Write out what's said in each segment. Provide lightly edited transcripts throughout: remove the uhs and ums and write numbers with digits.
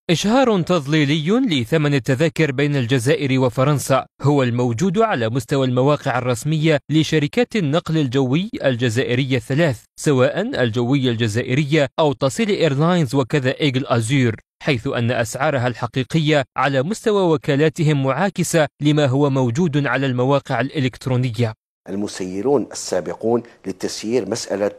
إشهار تضليلي لثمن التذاكر بين الجزائر وفرنسا هو الموجود على مستوى المواقع الرسمية لشركات النقل الجوي الجزائرية الثلاث، سواء الجوية الجزائرية أو تصيل إيرلاينز وكذا إيجل أزور، حيث أن أسعارها الحقيقية على مستوى وكالاتهم معاكسة لما هو موجود على المواقع الإلكترونية. المسيرون السابقون للتسيير مسألة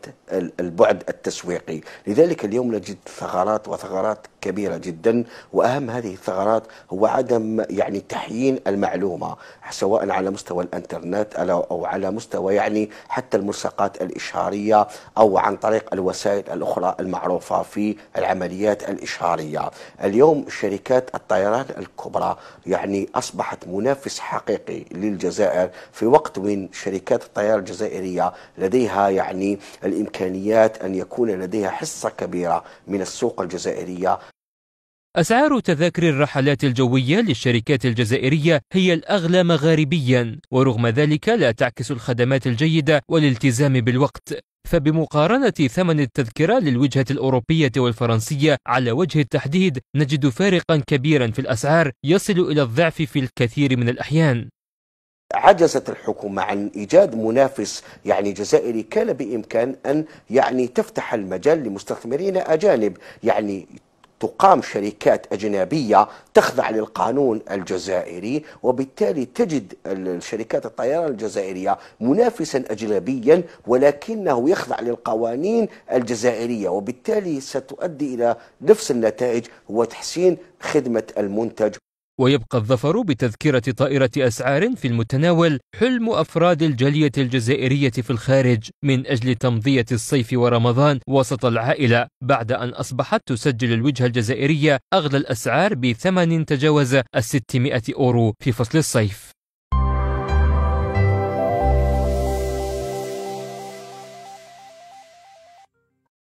البعد التسويقي، لذلك اليوم نجد ثغرات وثغرات كبيرة جدا، وأهم هذه الثغرات هو عدم تحيين المعلومة سواء على مستوى الانترنت أو على مستوى حتى الملصقات الإشهارية أو عن طريق الوسائل الأخرى المعروفة في العمليات الإشهارية. اليوم شركات الطيران الكبرى أصبحت منافس حقيقي للجزائر، في وقت من شركات الطيران الجزائرية لديها الإمكانيات أن يكون لديها حصة كبيرة من السوق الجزائرية. أسعار تذاكر الرحلات الجوية للشركات الجزائرية هي الأغلى مغاربيا، ورغم ذلك لا تعكس الخدمات الجيدة والالتزام بالوقت، فبمقارنة ثمن التذكرة للوجهة الأوروبية والفرنسية على وجه التحديد نجد فارقا كبيرا في الأسعار يصل إلى الضعف في الكثير من الأحيان. عجزت الحكومة عن إيجاد منافس جزائري كان بإمكان أن تفتح المجال لمستثمرين أجانب، تقام شركات أجنبية تخضع للقانون الجزائري، وبالتالي تجد الشركات الطيران الجزائرية منافسا أجنبيا ولكنه يخضع للقوانين الجزائرية، وبالتالي ستؤدي إلى نفس النتائج، هو تحسين خدمة المنتج. ويبقى الظفر بتذكرة طائرة أسعار في المتناول حلم أفراد الجالية الجزائرية في الخارج من أجل تمضية الصيف ورمضان وسط العائلة، بعد أن أصبحت تسجل الوجهة الجزائرية أغلى الأسعار بثمن تجاوز 600 أورو في فصل الصيف.